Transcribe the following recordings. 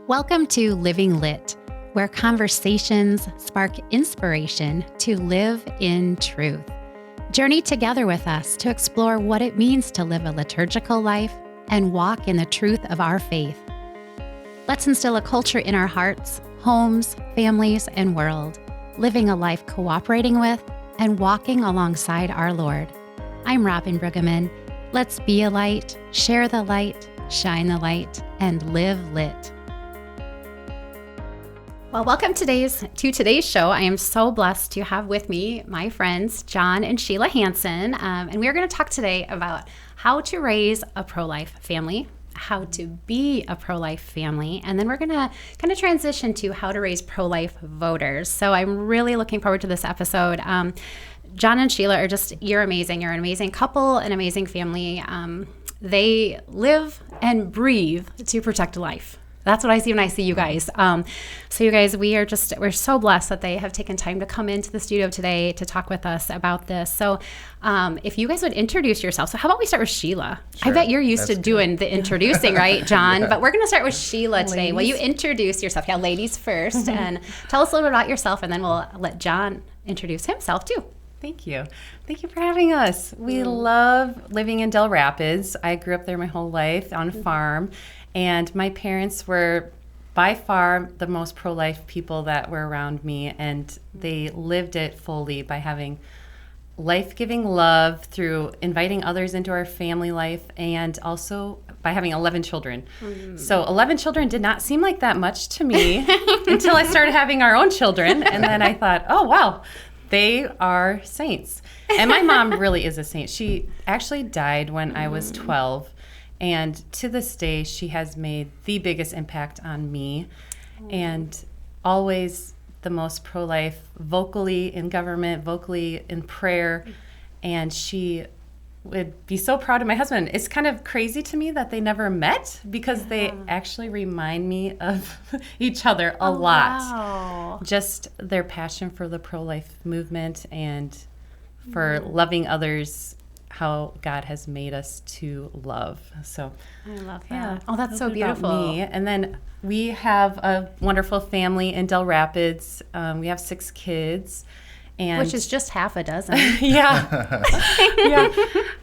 Welcome to Living Lit, where conversations spark inspiration to live in truth. Journey together with us to explore what it means to live a liturgical life and walk in the truth of our faith. Let's instill a culture in our hearts, homes, families, and world, living a life cooperating with and walking alongside our Lord. I'm Robin Brueggemann. Let's be a light, share the light, shine the light, and live lit. Well, welcome to today's show. I am so blessed to have with me my friends, Jon and Sheila Hansen. And we are going to talk today about how to raise a pro-life family, how to be a pro-life family, and then we're going to kind of transition to how to raise pro-life voters. So I'm really looking forward to this episode. Jon and Sheila you're amazing. You're an amazing couple, an amazing family. They live and breathe to protect life. That's what I see when I see you guys. So you guys, we're so blessed that they have taken time to come into the studio today to talk with us about this. So if you guys would introduce yourself. So how about we start with Sheila? Sure, I bet you're used to doing the introducing, right, Jon? Yeah. But we're going to start with Sheila today. Will you introduce yourself? Yeah, ladies first. And tell us a little bit about yourself, and then we'll let Jon introduce himself too. Thank you. Thank you for having us. We love living in Del Rapids. I grew up there my whole life on a farm. And my parents were by far the most pro-life people that were around me, and they lived it fully by having life-giving love through inviting others into our family life, and also by having 11 children. So 11 children did not seem like that much to me until I started having our own children, and then I thought, oh, wow, they are saints. And my mom really is a saint. She actually died when I was 12. And to this day, she has made the biggest impact on me, and always the most pro-life, vocally in government, vocally in prayer. And she would be so proud of my husband. It's kind of crazy to me that they never met, because they actually remind me of each other a lot. Wow. Just their passion for the pro-life movement and for loving others how God has made us to love. So I love that. Yeah, oh, that's so beautiful. Me. And then we have a wonderful family in Del Rapids. We have 6 kids. Which is just half a dozen. Yeah. Yeah.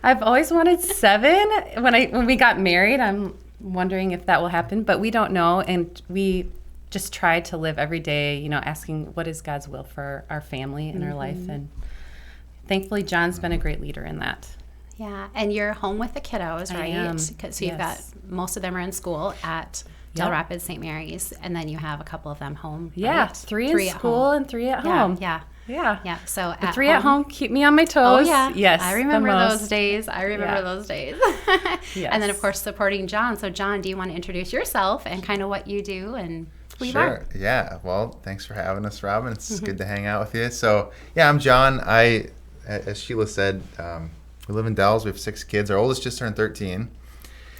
I've always wanted 7. When we got married, I'm wondering if that will happen, but we don't know. And we just try to live every day, asking what is God's will for our family and our life. And thankfully, Jon's been a great leader in that. Yeah, and you're home with the kiddos, right? I am. So you've got, most of them are in school at Del Rapids St. Mary's, and then you have a couple of them home. Yeah, right? 3 in school and 3 at home. Yeah. So the 3 at home keep me on my toes. Oh yeah, yes. I remember those days. Yes. And then of course supporting Jon. So Jon, do you want to introduce yourself and kind of what you do and who you are? Sure. Yeah. Well, thanks for having us, Robin. It's good to hang out with you. So yeah, I'm Jon. As Sheila said, we live in Dells. We have 6 kids. Our oldest just turned 13.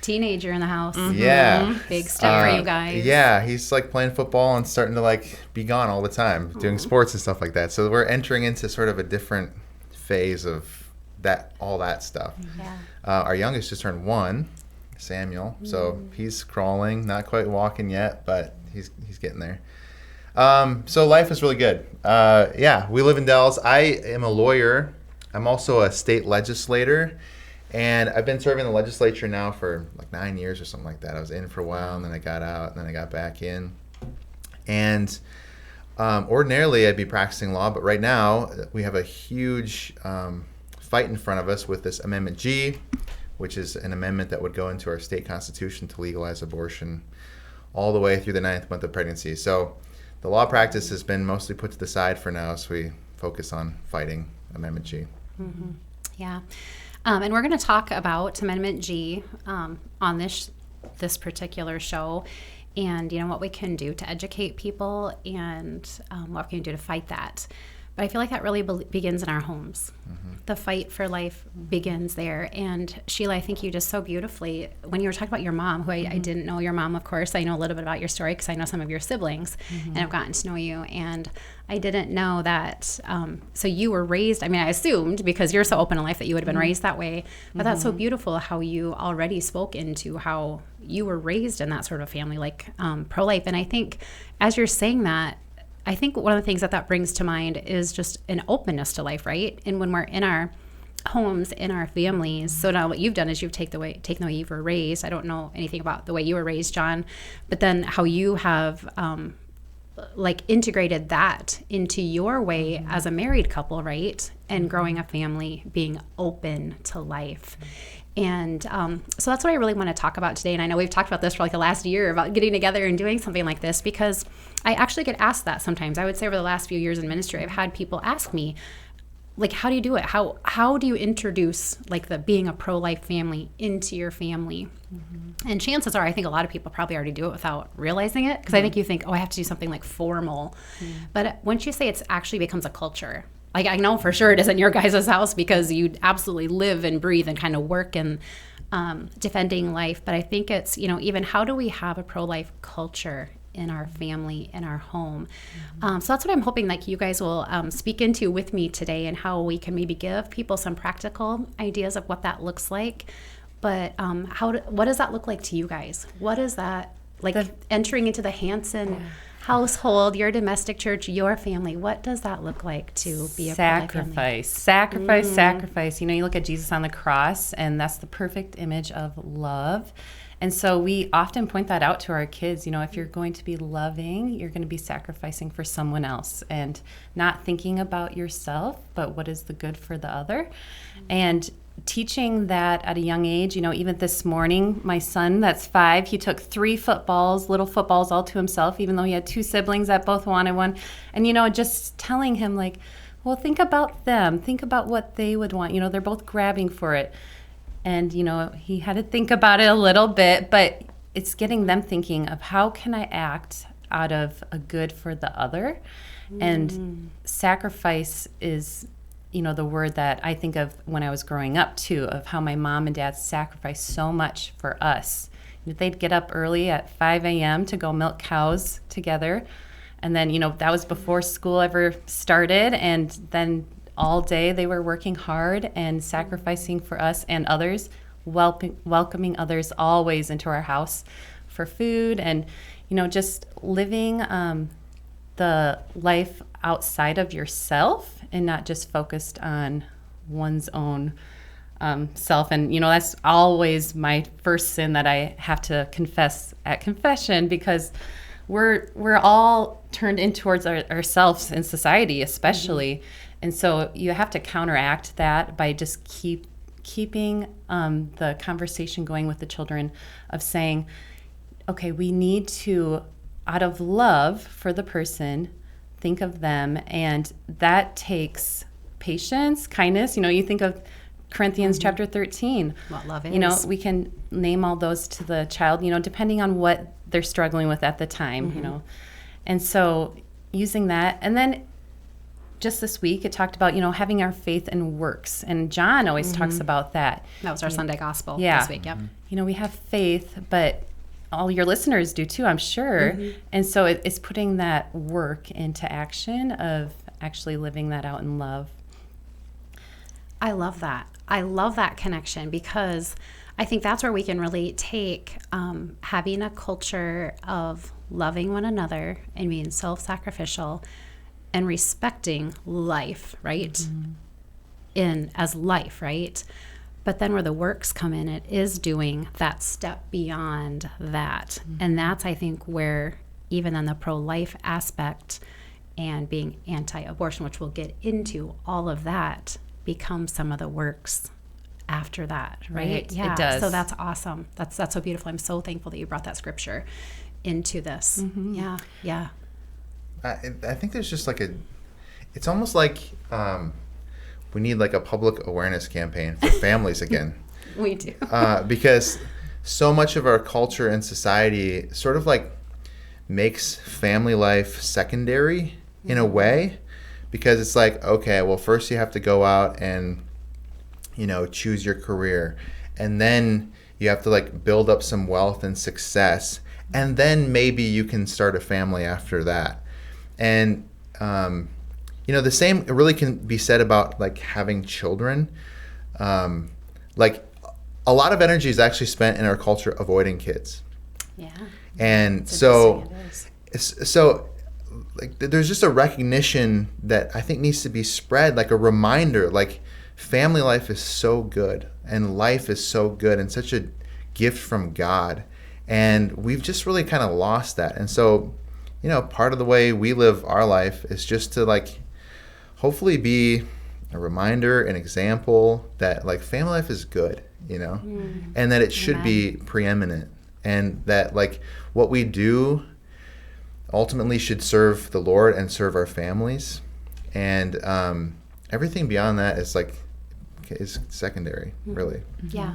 Teenager in the house. Yeah. Big step for you guys. Yeah, he's like playing football and starting to be gone all the time, doing sports and stuff like that. So we're entering into sort of a different phase of all that stuff. Yeah. Our youngest just turned 1, Samuel. So he's crawling, not quite walking yet, but he's getting there. So life is really good. We live in Dells. I am a lawyer. I'm also a state legislator, and I've been serving the legislature now for 9 years or something like that. I was in for a while, and then I got out, and then I got back in. And ordinarily I'd be practicing law, but right now we have a huge fight in front of us with this Amendment G, which is an amendment that would go into our state constitution to legalize abortion all the way through the 9th month of pregnancy. So the law practice has been mostly put to the side for now, so we focus on fighting Amendment G. Mm-hmm. Yeah. And we're going to talk about Amendment G on this particular show, and what we can do to educate people and what we can do to fight that. But I feel like that really begins in our homes. The fight for life begins there. And Sheila, I think you just so beautifully, when you were talking about your mom, who I didn't know your mom, of course. I know a little bit about your story because I know some of your siblings and I've gotten to know you. And I didn't know that. So you were raised, I mean, I assumed because you're so open in life that you would have been raised that way. But that's so beautiful how you already spoke into how you were raised in that sort of family, like pro-life. And I think as you're saying that, I think one of the things that brings to mind is just an openness to life, right? And when we're in our homes, in our families, so now what you've done is you've taken the way you were raised. I don't know anything about the way you were raised, Jon, but then how you have like integrated that into your way as a married couple, right? And growing a family, being open to life. And so that's what I really want to talk about today. And I know we've talked about this for like the last year about getting together and doing something like this because I actually get asked that sometimes. I would say over the last few years in ministry, I've had people ask me, like, how do you do it? How do you introduce like the being a pro-life family into your family? And chances are, I think a lot of people probably already do it without realizing it because I think you think, oh, I have to do something like formal. But once you say it actually becomes a culture. Like I know for sure it is in your guys' house because you absolutely live and breathe and kind of work in defending life. But I think it's, even how do we have a pro-life culture in our family, in our home? So that's what I'm hoping like you guys will speak into with me today and how we can maybe give people some practical ideas of what that looks like. But what does that look like to you guys? What is that like entering into the Hansen household, your domestic church, your family? What does that look like to be a sacrifice? Sacrifice. You look at Jesus on the cross, and that's the perfect image of love. And so we often point that out to our kids. If you're going to be loving, you're going to be sacrificing for someone else and not thinking about yourself, but what is the good for the other. And teaching that at a young age, even this morning, my son that's 5, he took 3 little footballs all to himself, even though he had 2 siblings that both wanted one. And, just telling him like, well, think about them. Think about what they would want. They're both grabbing for it. And, he had to think about it a little bit, but it's getting them thinking of how can I act out of a good for the other? And sacrifice is the word that I think of when I was growing up too, of how my mom and dad sacrificed so much for us. They'd get up early at 5 a.m. to go milk cows together. And then, that was before school ever started. And then all day they were working hard and sacrificing for us and others, welcoming others always into our house for food and, just living the life outside of yourself and not just focused on one's own self. And, that's always my first sin that I have to confess at confession because we're all turned in towards ourselves in society, especially. And so you have to counteract that by just keeping the conversation going with the children of saying, okay, we need to, out of love for the person, think of them, and that takes patience, kindness. You think of Corinthians chapter 13. What love is. We can name all those to the child, depending on what they're struggling with at the time, And so using that, and then just this week it talked about, having our faith in works, and Jon always talks about that. That was our Sunday gospel this week, yep. We have faith, but all your listeners do too, I'm sure. And so it's putting that work into action of actually living that out in love. I love that. I love that connection because I think that's where we can really take having a culture of loving one another and being self-sacrificial and respecting life, right? As life, right? But then where the works come in, it is doing that step beyond that. And that's, I think, where even on the pro-life aspect and being anti-abortion, which we'll get into, all of that becomes some of the works after that, right? Yeah, it does. So that's awesome. That's so beautiful. I'm so thankful that you brought that scripture into this. Yeah. I think there's just like it's almost like we need like a public awareness campaign for families again. We do. Because so much of our culture and society sort of like makes family life secondary in a way, because it's like, okay, well, first you have to go out and, choose your career, and then you have to like build up some wealth and success, and then maybe you can start a family after that. And the same really can be said about like having children. Like a lot of energy is actually spent in our culture avoiding kids. Yeah. And like there's just a recognition that I think needs to be spread, like a reminder, like family life is so good and life is so good and such a gift from God. And we've just really kind of lost that. And so, part of the way we live our life is just to like hopefully be a reminder, an example that like family life is good, and that it should be preeminent, and that like what we do ultimately should serve the Lord and serve our families, and everything beyond that is secondary, really. Yeah.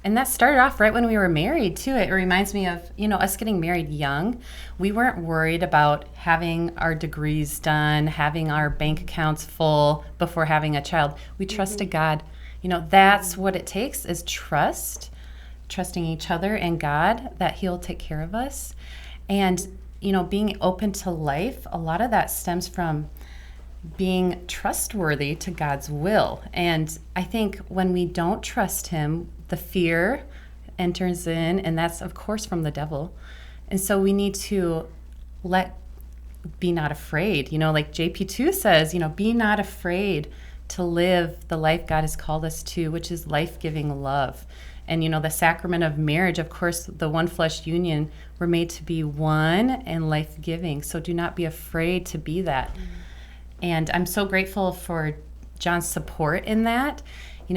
And that started off right when we were married, too. It reminds me of, us getting married young. We weren't worried about having our degrees done, having our bank accounts full before having a child. We trusted God. That's what it takes is trusting each other and God, that He'll take care of us. And, being open to life, a lot of that stems from being trustworthy to God's will. And I think when we don't trust Him, the fear enters in, and that's of course from the devil. And so we need to be not afraid. Like JP2 says, be not afraid to live the life God has called us to, which is life-giving love. And the sacrament of marriage, of course, the one flesh union, we're made to be one and life-giving. So do not be afraid to be that. And I'm so grateful for Jon's support in that,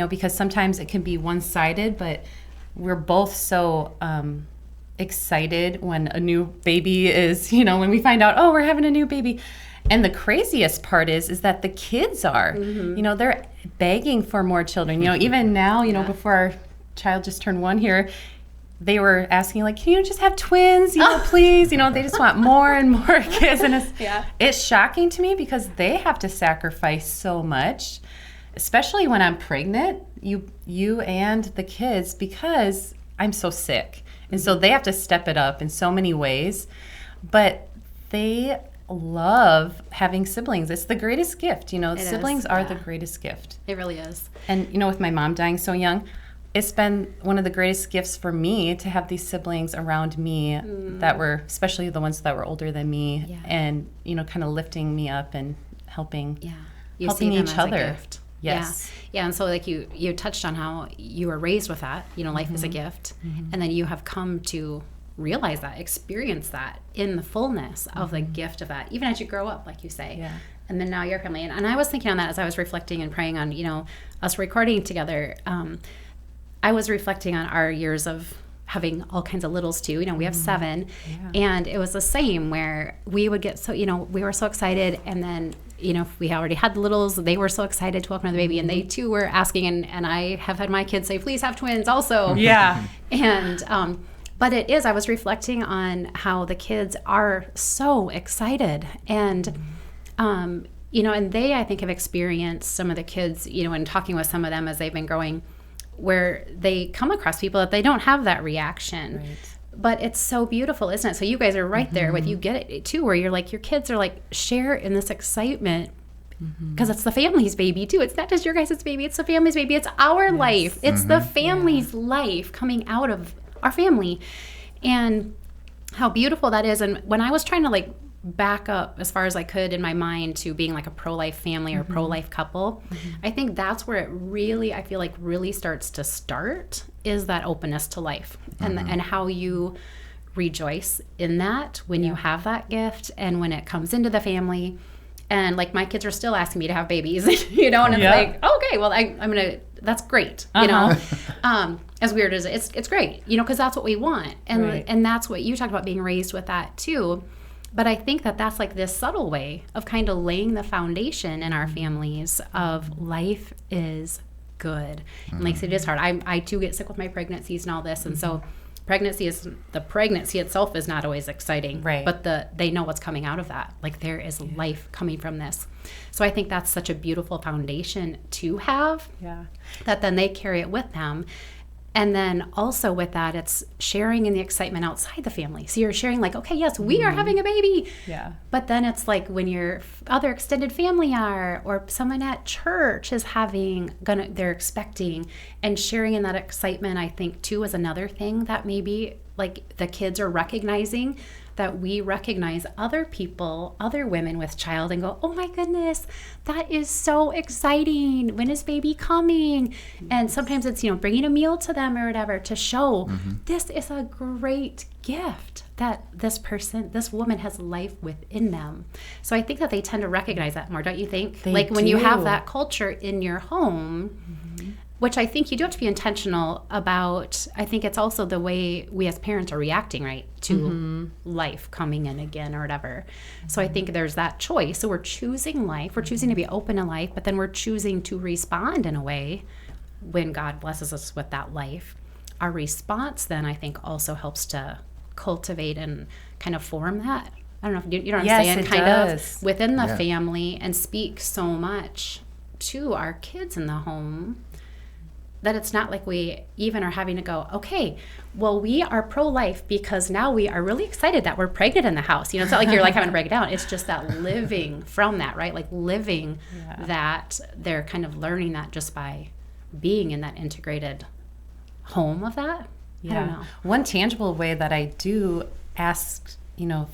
because sometimes it can be one-sided, but we're both so excited when a new baby is, when we find out, oh, we're having a new baby. And the craziest part is that the kids are, they're begging for more children. Even now, before our child just turned 1 here, they were asking, like, can you just have twins, please? They just want more and more kids. And it's shocking to me because they have to sacrifice so much, especially when I'm pregnant, you and the kids, because I'm so sick. And so they have to step it up in so many ways. But they love having siblings. It's the greatest gift. Siblings are the greatest gift. It really is. And, with my mom dying so young, it's been one of the greatest gifts for me to have these siblings around me that were, especially the ones that were older than me, and, kind of lifting me up and helping helping each other. Yes. Yeah. And so like you touched on how you were raised with that, life is a gift. And then you have come to realize that, experience that in the fullness of the gift of that, even as you grow up, like you say. Yeah. And then now your family. And I was thinking on that as I was reflecting and praying on, us recording together. I was reflecting on our years of having all kinds of littles too. We have 7. And it was the same where we would get so, we were so excited. And then, we already had the littles. They were so excited to welcome another baby. And they too were asking. And I have had my kids say, please have twins also. Yeah. And, but it is, I was reflecting on how the kids are so excited. And, and they, I think, have experienced some of the kids, and talking with some of them as they've been growing, where they come across people that they don't have that reaction. Right. But it's so beautiful, isn't it? So you guys are right there with, you get it too, where you're like, your kids are like, share in this excitement because it's the family's baby too. It's not just your guys' baby, it's the family's baby. It's our life. It's the family's life coming out of our family. And how beautiful that is. And when I was trying to like back up as far as I could in my mind to being like a pro-life family or pro-life couple, I think that's where it really, I feel like really starts to start, is that openness to life and how you rejoice in that when you have that gift and when it comes into the family. And like my kids are still asking me to have babies, and it's like, okay, well, I'm going to, that's great. As weird as it's great, because that's what we want. And and that's what you talked about, being raised with that too. But I think that that's like this subtle way of kind of laying the foundation in our families of life is good. And like I said, it is hard. I too get sick with my pregnancies and all this. And so pregnancy itself is not always exciting, Right. but they know what's coming out of that. Like there is life coming from this. So I think that's such a beautiful foundation to have, that then they carry it with them. And then also with that, it's sharing in the excitement outside the family. So you're sharing like, okay, yes, we are having a baby. Yeah. But then it's like when your other extended family are, or someone at church is they're expecting, and sharing in that excitement, I think too, is another thing that maybe like the kids are recognizing, that we recognize other people, other women with child, and go, oh my goodness, that is so exciting. When is baby coming? And sometimes it's, bringing a meal to them or whatever to show this is a great gift that this woman has life within them. So I think that they tend to recognize that more, don't you think? They when you have do. that culture in your home, which I think you do have to be intentional about. I think it's also the way we as parents are reacting, right, to life coming in again or whatever. So I think there's that choice. So we're choosing life. We're choosing to be open to life, but then we're choosing to respond in a way when God blesses us with that life. Our response then, I think, also helps to cultivate and kind of form that. I don't know if you know what I'm saying? It kind does. of within the family, and speak so much to our kids in the home, that it's not like we even are having to go, okay, well, we are pro-life because now we are really excited that we're pregnant in the house. It's not like you're like having to break it down. It's just that living from that, right? Like living that, they're kind of learning that just by being in that integrated home of that. I don't know. One tangible way that I do ask,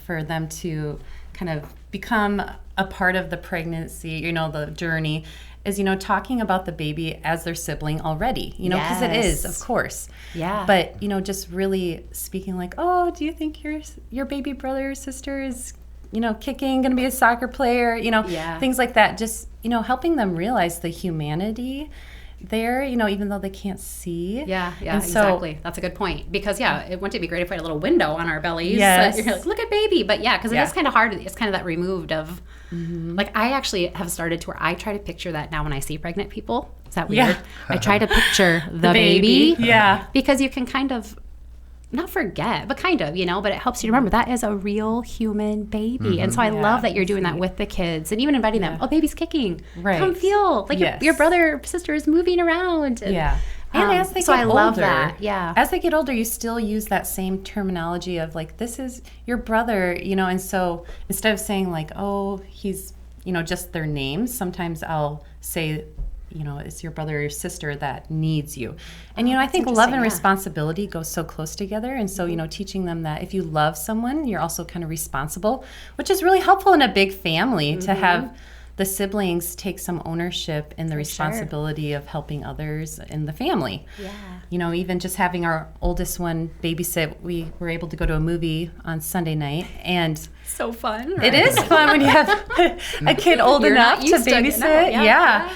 for them to kind of become a part of the pregnancy, the journey, is, talking about the baby as their sibling already, because it is, of course. Yeah. But, just really speaking like, oh, do you think your baby brother or sister is, kicking, going to be a soccer player, things like that. Just, helping them realize the humanity there, even though they can't see. Yeah, and exactly. That's a good point. Because, wouldn't it be great if we had a little window on our bellies? Yes. You're like, look at baby. But because it is kind of hard. It's kind of that removed of, like, I actually have started to where I try to picture that now when I see pregnant people. Is that weird? Yeah. I try to picture the baby. Yeah. Because you can kind of, not forget, but kind of, but it helps you remember that is a real human baby. And so I love that you're doing that with the kids, and even inviting them, oh, baby's kicking. Right. Come feel like your brother or sister is moving around. And, and as they get older, love that. Yeah. As they get older, you still use that same terminology of like, this is your brother, and so instead of saying like, oh, he's, just their names, sometimes I'll say, it's your brother or your sister that needs you. And, I think love and responsibility go so close together. And so, teaching them that if you love someone, you're also kind of responsible, which is really helpful in a big family to have the siblings take some ownership in the responsibility of helping others in the family. Yeah. Even just having our oldest one babysit, we were able to go to a movie on Sunday night, and so fun. Right? It is fun when you have a kid old enough to babysit. Yeah.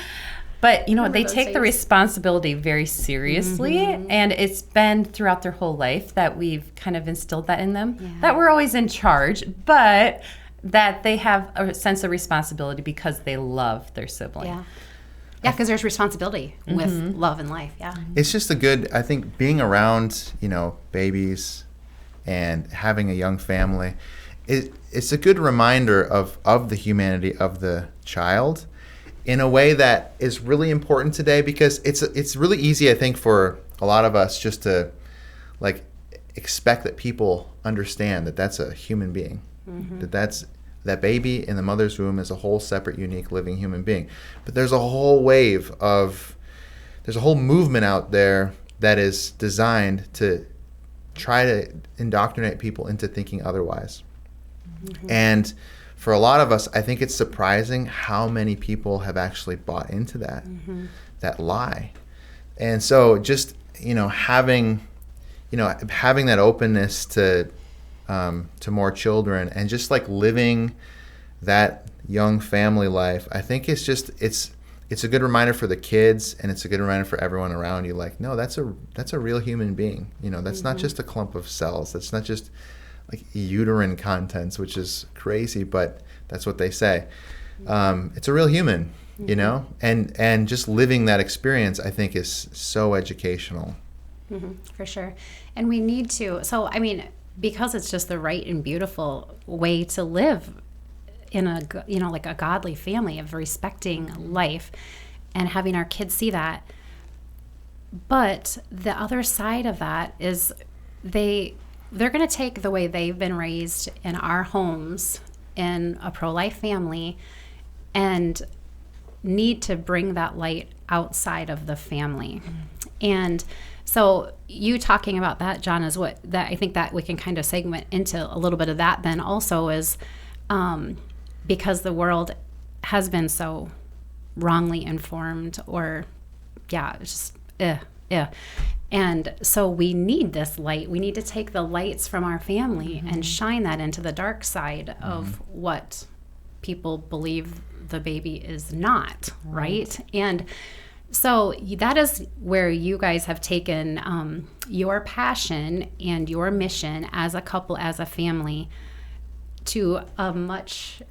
But, they take the responsibility very seriously, and it's been throughout their whole life that we've kind of instilled that in them, that we're always in charge, but that they have a sense of responsibility because they love their sibling. Yeah, because there's responsibility with love and life. Yeah. It's just I think being around, babies and having a young family, it's a good reminder of the humanity of the child in a way that is really important today, because it's really easy, I think, for a lot of us just to like expect that people understand that that's a human being, that baby in the mother's womb is a whole separate, unique, living human being. But there's a whole there's a whole movement out there that is designed to try to indoctrinate people into thinking otherwise. And for a lot of us, I think it's surprising how many people have actually bought into that lie. And so just, having that openness to more children and just like living that young family life, I think it's a good reminder for the kids, and it's a good reminder for everyone around you. Like, no, that's a real human being. That's not just a clump of cells. That's not just like uterine contents, which is crazy, but that's what they say. It's a real human, and just living that experience, I think, is so educational. For sure. And we need to, so, I mean, because it's just the right and beautiful way to live in a, like a godly family of respecting life and having our kids see that. But the other side of that is they're going to take the way they've been raised in our homes in a pro-life family and need to bring that light outside of the family. And so you talking about that, Jon, is what that I think that we can kind of segment into a little bit of that then also is because the world has been so wrongly informed or it's just and so we need this light. We need to take the lights from our family and shine that into the dark side of what people believe the baby is not, right? And so that is where you guys have taken your passion and your mission as a couple, as a family, to a much,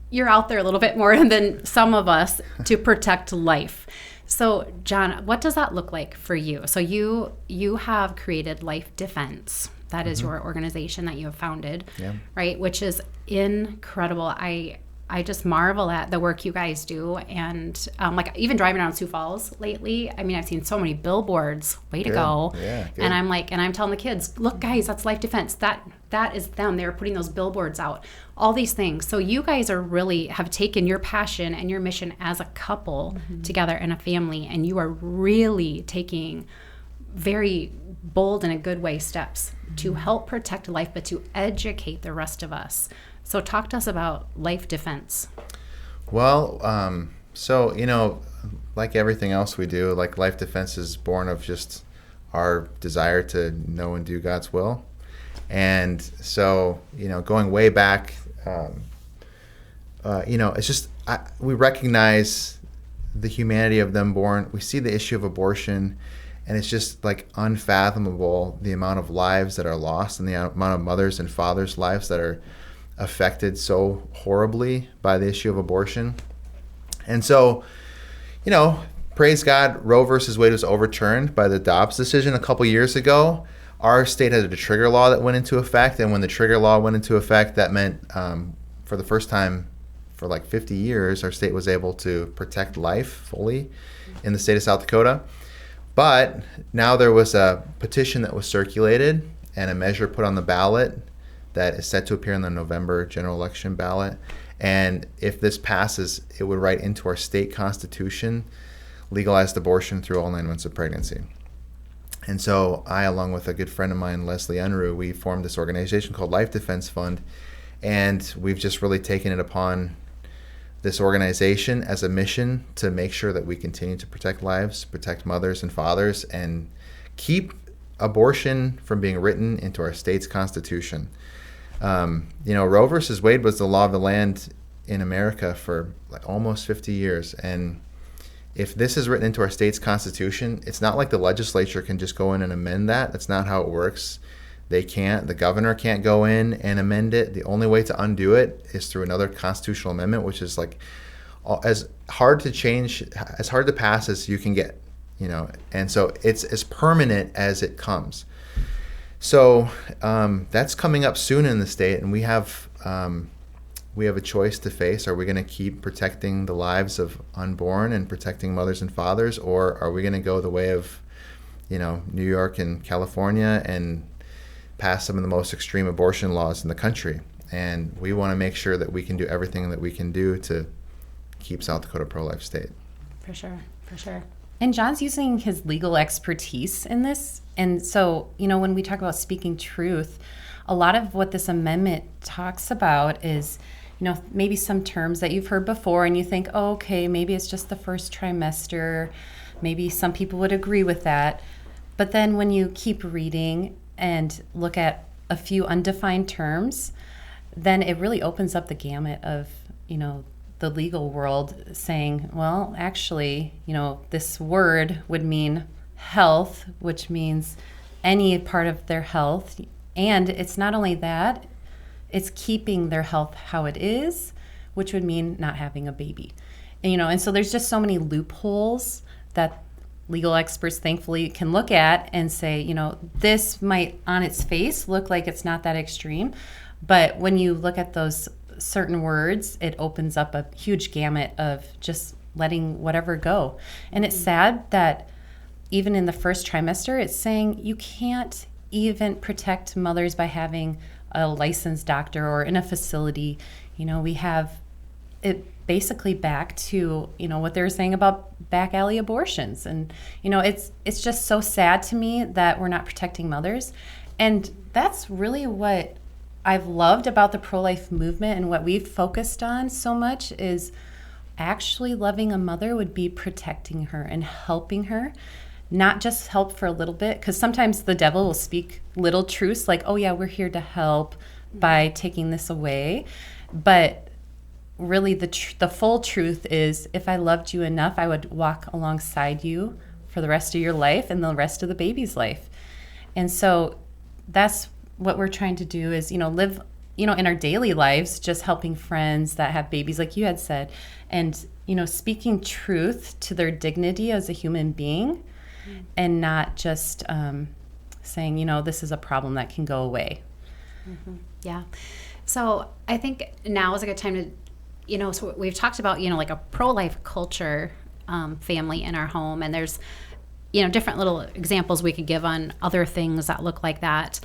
you're out there a little bit more than some of us to protect life. So, Jon, what does that look like for you? So you have created Life Defense. That is your organization that you have founded, right? Which is incredible. I just marvel at the work you guys do. And like even driving around Sioux Falls lately, I mean, I've seen so many billboards, way to go. Yeah, and I'm telling the kids, look, guys, that's Life Defense. That is them. They're putting those billboards out, all these things. So you guys are really have taken your passion and your mission as a couple together in a family. And you are really taking very bold in a good way steps to help protect life, but to educate the rest of us. So talk to us about Life Defense. Well, so, like everything else we do, like Life Defense is born of just our desire to know and do God's will. And so, going way back, it's just, we recognize the humanity of them born. We see the issue of abortion, and it's just like unfathomable the amount of lives that are lost and the amount of mothers and fathers' lives that are affected so horribly by the issue of abortion. And so, praise God, Roe versus Wade was overturned by the Dobbs decision a couple years ago. Our state had a trigger law that went into effect, and when the trigger law went into effect, that meant for the first time for like 50 years, our state was able to protect life fully in the state of South Dakota. But now there was a petition that was circulated and a measure put on the ballot that is set to appear in the November general election ballot. And if this passes, it would write into our state constitution legalized abortion through all 9 months of pregnancy. And so I, along with a good friend of mine, Leslie Unruh, we formed this organization called Life Defense Fund. And we've just really taken it upon this organization as a mission to make sure that we continue to protect lives, protect mothers and fathers, and keep abortion from being written into our state's constitution. Roe versus Wade was the law of the land in America for like almost 50 years. And if this is written into our state's constitution, it's not like the legislature can just go in and amend that. That's not how it works. They can't. The governor can't go in and amend it. The only way to undo it is through another constitutional amendment, which is like as hard to change, as hard to pass as you can get, And so it's as permanent as it comes. So that's coming up soon in the state, and we have a choice to face. Are we going to keep protecting the lives of unborn and protecting mothers and fathers, or are we going to go the way of, New York and California and pass some of the most extreme abortion laws in the country? And we want to make sure that we can do everything that we can do to keep South Dakota pro-life state. For sure. And Jon's using his legal expertise in this. And so, when we talk about speaking truth, a lot of what this amendment talks about is, maybe some terms that you've heard before and you think, oh, okay, maybe it's just the first trimester. Maybe some people would agree with that. But then when you keep reading and look at a few undefined terms, then it really opens up the gamut of, the legal world saying, well, actually, this word would mean health, which means any part of their health. And it's not only that, it's keeping their health how it is, which would mean not having a baby. And, and so there's just so many loopholes that legal experts thankfully can look at and say, this might on its face look like it's not that extreme, but when you look at those certain words, it opens up a huge gamut of just letting whatever go. And it's sad that even in the first trimester, it's saying you can't even protect mothers by having a licensed doctor or in a facility. We have it basically back to, what they were saying about back alley abortions. And, it's just so sad to me that we're not protecting mothers. And that's really what I've loved about the pro-life movement, and what we've focused on so much is actually loving a mother would be protecting her and helping her, not just help for a little bit, because sometimes the devil will speak little truths like, oh yeah, we're here to help by taking this away. But really the full truth is, if I loved you enough, I would walk alongside you for the rest of your life and the rest of the baby's life. And so that's what we're trying to do is, live, in our daily lives, just helping friends that have babies, like you had said, and, speaking truth to their dignity as a human being, and not just saying, this is a problem that can go away. Mm-hmm. Yeah. So I think now is a good time to, so we've talked about, like a pro-life culture family in our home. And there's, different little examples we could give on other things that look like that.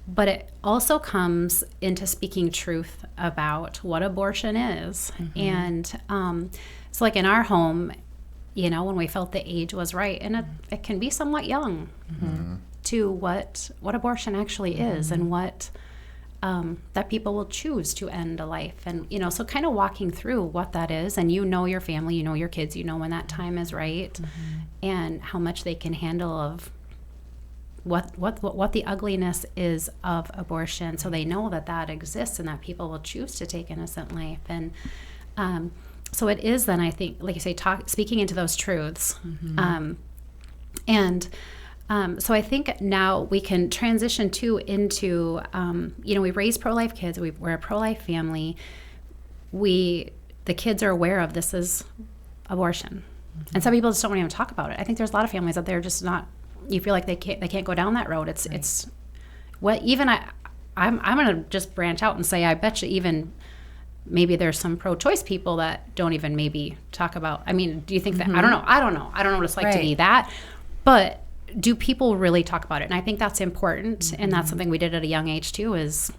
But it also comes into speaking truth about what abortion is. Mm-hmm. And so like in our home, when we felt the age was right, and it can be somewhat young mm-hmm. to what abortion actually mm-hmm. is, and what that people will choose to end a life. And, so kind of walking through what that is, and your family, your kids, when that time is right mm-hmm. and how much they can handle of what the ugliness is of abortion, so they know that exists and that people will choose to take innocent life. And so it is then, I think, like you say, speaking into those truths. Mm-hmm. So I think now we can transition into, we raise pro-life kids. We're a pro-life family. The kids are aware of this is abortion. Mm-hmm. And some people just don't want to even talk about it. I think there's a lot of families that they're just not, you feel like they can't go down that road. It's what even I'm going to just branch out and say, I bet you even maybe there's some pro-choice people that don't even maybe talk about, do you think mm-hmm. that, I don't know what it's like right. to be that, but do people really talk about it? And I think that's important. Mm-hmm. And that's something we did at a young age too, is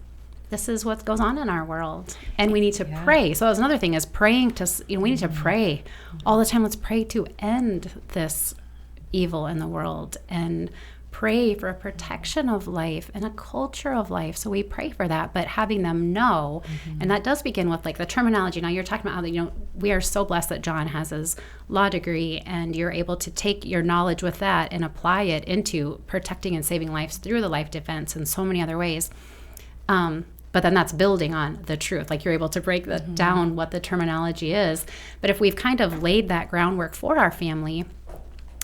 this is what goes on in our world. And we need to pray. So that's another thing, is praying to, we need to pray all the time. Let's pray to end this evil in the world, and pray for a protection of life and a culture of life. So we pray for that, but having them know, mm-hmm. and that does begin with like the terminology. Now you're talking about how, we are so blessed that Jon has his law degree, and you're able to take your knowledge with that and apply it into protecting and saving lives through the life defense and so many other ways. But then that's building on the truth. Like you're able to break that mm-hmm. down what the terminology is. But if we've kind of laid that groundwork for our family,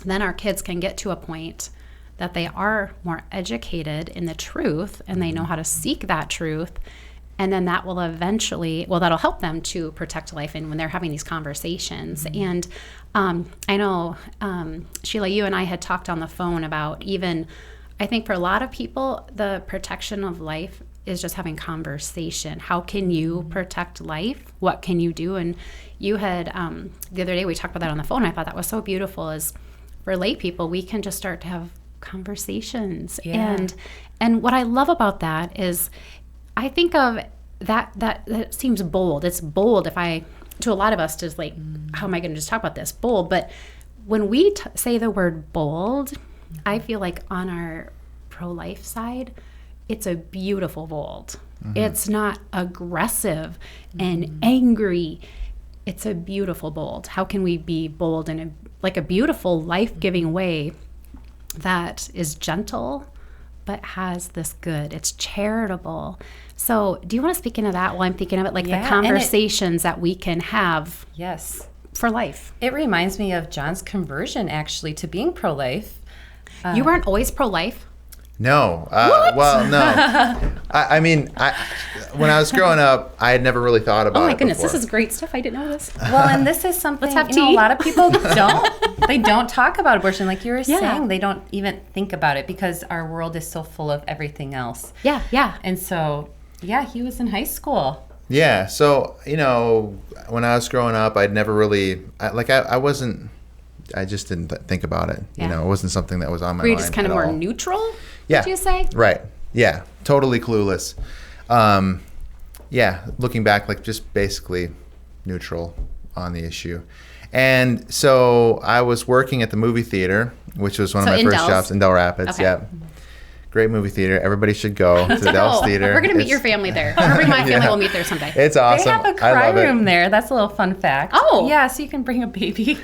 then our kids can get to a point that they are more educated in the truth, and they know how to seek that truth. And then that will eventually, that'll help them to protect life, and when they're having these conversations. Mm-hmm. And I know, Sheila, you and I had talked on the phone about, even, I think for a lot of people, the protection of life is just having conversation. How can you protect life? What can you do? And you had, the other day we talked about that on the phone. I thought that was so beautiful, is for lay people, we can just start to have conversations. Yeah. And what I love about that is, I think of that seems bold. It's bold to a lot of us, just like, how am I going to just talk about this? Bold. But when we say the word bold, I feel like on our pro-life side, it's a beautiful bold. Mm-hmm. It's not aggressive and angry. It's a beautiful bold. How can we be bold in a beautiful, life-giving way that is gentle but has this good? It's charitable. So do you want to speak into that while I'm thinking of it? Like the conversations that we can have for life. It reminds me of Jon's conversion, actually, to being pro-life. You weren't always pro-life? No. Well, no. when I was growing up, I had never really thought about it. Oh my goodness, before. this is great stuff. I didn't know this. Well, and this is something, Let's have a tea. lot of people don't talk about abortion. Like you were Yeah. saying, they don't even think about it because our world is so full of everything else. Yeah. And so, yeah, he was in high school. Yeah. So, when I was growing up, I'd never really, I just didn't think about it. Yeah. It wasn't something that was on my Were you mind just kind of at more all. neutral? Yeah. Would you say? Right. Yeah. Totally clueless. Yeah. Looking back, like just basically neutral on the issue. And so I was working at the movie theater, which was one of So my in first Dells? jobs in Del Rapids. Okay. Yeah. Great movie theater. Everybody should go to the Dells Theater. We're going to meet It's- your family there. We're going to bring my family. Yeah. We'll meet there someday. It's awesome. They have a I cry love room it. there. That's a little fun fact. Oh. Yeah, so you can bring a baby.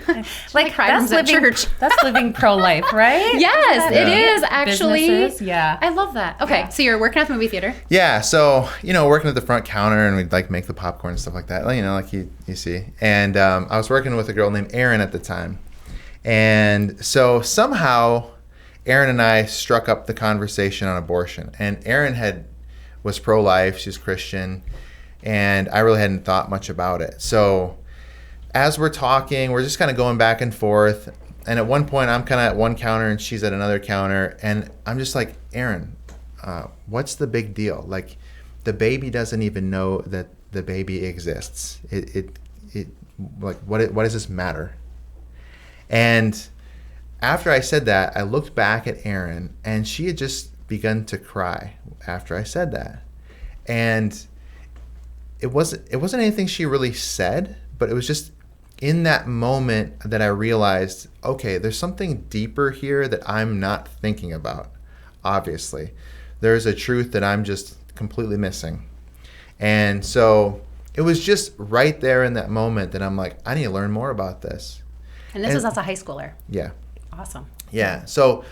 Like cry rooms at church. That's living pro-life, right? Yes, Isn't it that is actually. businesses? Yeah. I love that. Okay, Yeah. so you're working at the movie theater. Yeah, so working at the front counter, and we'd like make the popcorn and stuff like that. Like you see. And I was working with a girl named Erin at the time, and so somehow Erin and I struck up the conversation on abortion. And Erin was pro-life; she's Christian, and I really hadn't thought much about it. So as we're talking, we're just kind of going back and forth. And at one point, I'm kind of at one counter and she's at another counter, and I'm just like, Erin, what's the big deal? Like, the baby doesn't even know that the baby exists. Like, what does this matter? And after I said that, I looked back at Erin, and she had just begun to cry after I said that. And it wasn't anything she really said, but it was just in that moment that I realized, okay, there's something deeper here that I'm not thinking about. Obviously, there's a truth that I'm just completely missing. And so it was just right there in that moment that I'm like, I need to learn more about this. And this was as a high schooler. Yeah. Awesome. Yeah. So,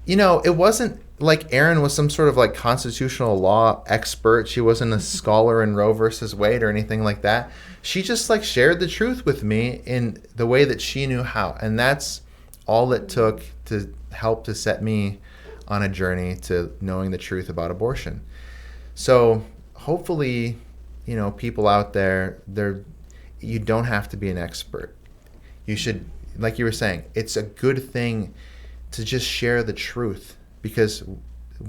it wasn't like Erin was some sort of like constitutional law expert. She wasn't a scholar in Roe versus Wade or anything like that. She just like shared the truth with me in the way that she knew how. And that's all it took to help to set me on a journey to knowing the truth about abortion. So hopefully, people out there, you don't have to be an expert. You should, like you were saying, it's a good thing to just share the truth, because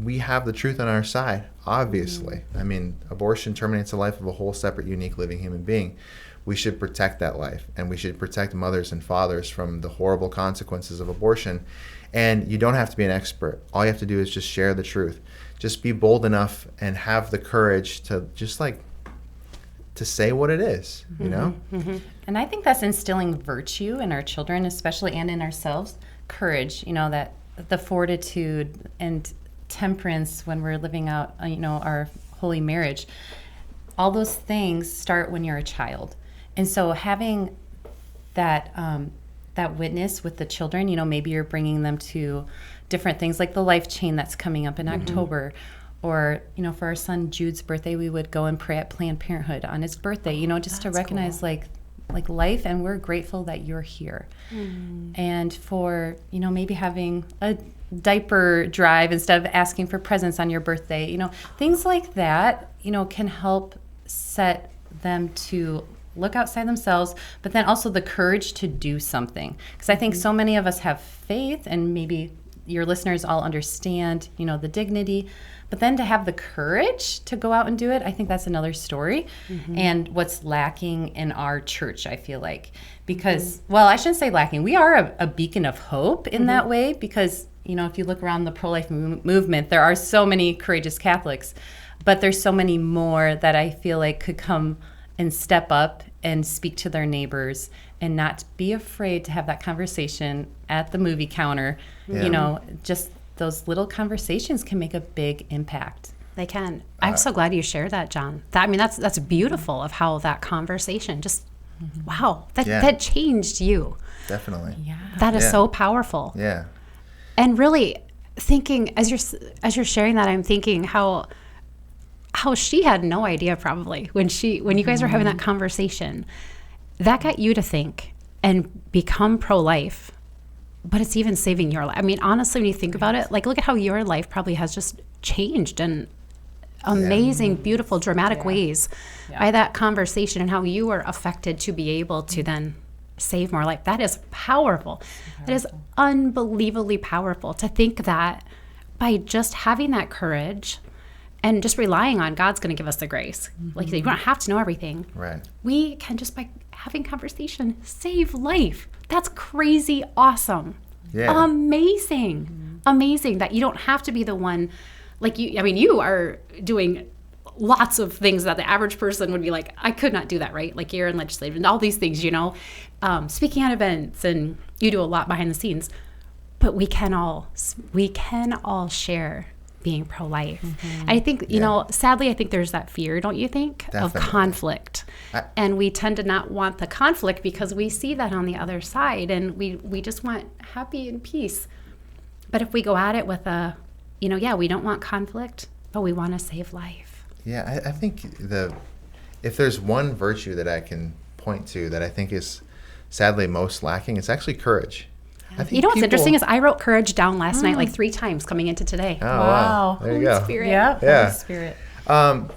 we have the truth on our side, obviously. I mean, abortion terminates the life of a whole separate, unique, living human being. We should protect that life, and we should protect mothers and fathers from the horrible consequences of abortion. And you don't have to be an expert. All you have to do is just share the truth. Just be bold enough and have the courage to just to say what it is, Mm-hmm. And I think that's instilling virtue in our children, especially, and in ourselves. Courage, that the fortitude and temperance when we're living out, our holy marriage. All those things start when you're a child. And so having that witness with the children, maybe you're bringing them to different things like the life chain that's coming up in October. Or, for our son Jude's birthday, we would go and pray at Planned Parenthood on his birthday, just to recognize cool. like life, and we're grateful that you're here. And for, maybe having a diaper drive instead of asking for presents on your birthday, things like that, can help set them to look outside themselves, but then also the courage to do something. Because I think so many of us have faith, and maybe your listeners all understand, the dignity, but then to have the courage to go out and do it, I think that's another story. And what's lacking in our church, I feel like, because, well, I shouldn't say lacking. We are a beacon of hope in that way, because, if you look around the pro-life movement, there are so many courageous Catholics, but there's so many more that I feel like could come and step up and speak to their neighbors and not be afraid to have that conversation at the movie counter. Yeah. Just those little conversations can make a big impact. They can. I'm so glad you shared that, John. That's beautiful of how that conversation just, wow, that changed you. Definitely. Yeah. That is Yeah. so powerful. Yeah. And really thinking, as you're sharing that, I'm thinking how she had no idea probably when you guys were having that conversation. That got you to think and become pro-life, but it's even saving your life. I mean, honestly, when you think about it, like, look at how your life probably has just changed in amazing, beautiful, dramatic ways Yeah. by that conversation and how you were affected to be able to then save more life. That is powerful. That is unbelievably powerful to think that by just having that courage and just relying on God's going to give us the grace. Like you don't have to know everything. Right. We can just by having conversation save life. That's crazy awesome. Yeah. Amazing that you don't have to be the one like you. I mean, you are doing lots of things that the average person would be like, I could not do that, right? Like you're in legislative and all these things, speaking at events, and you do a lot behind the scenes. But we can all share being pro-life. I think, sadly, I think there's that fear, don't you think, of Definitely. conflict. And we tend to not want the conflict because we see that on the other side, and we just want happy and peace. But if we go at it with we don't want conflict, but we want to save life. Yeah, I think if there's one virtue that I can point to that I think is sadly most lacking, it's actually courage. I think What's interesting is I wrote courage down last night like 3 times coming into today. Oh, wow. There you go. Spirit. Yeah. Yeah. Holy Spirit.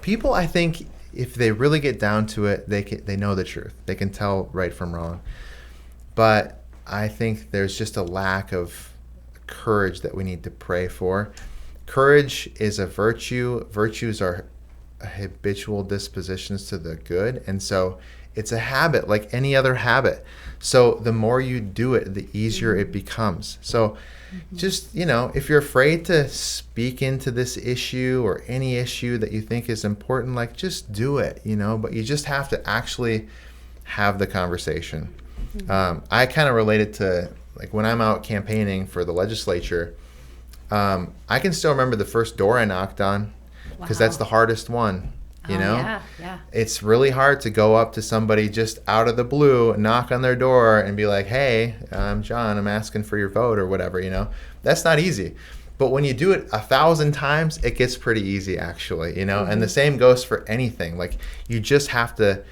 People, I think, if they really get down to it, they know the truth. They can tell right from wrong. But I think there's just a lack of courage that we need to pray for. Courage is a virtue. Virtues are habitual dispositions to the good. And so it's a habit like any other habit. So the more you do it, the easier it becomes. So just, if you're afraid to speak into this issue or any issue that you think is important, like just do it, but you just have to actually have the conversation. I kind of relate it to like when I'm out campaigning for the legislature, I can still remember the first door I knocked on because that's the hardest one. Yeah. It's really hard to go up to somebody just out of the blue, knock on their door and be like, hey, I'm John, I'm asking for your vote or whatever, That's not easy. But when you do it 1,000 times, it gets pretty easy actually, And the same goes for anything. Like you just have to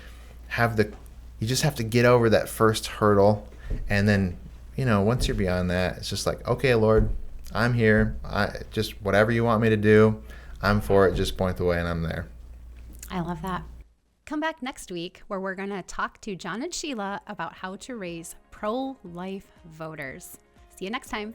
get over that first hurdle, and then, once you're beyond that, it's just like, okay, Lord, I'm here. Just whatever you want me to do, I'm for it. Just point the way and I'm there. I love that. Come back next week where we're going to talk to Jon and Sheila about how to raise pro-life voters. See you next time.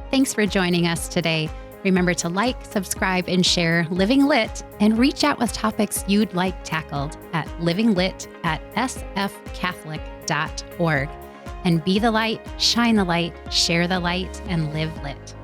Thanks for joining us today. Remember to like, subscribe, and share Living Lit, and reach out with topics you'd like tackled at livinglit@sfcatholic.org. And be the light, shine the light, share the light, and live lit.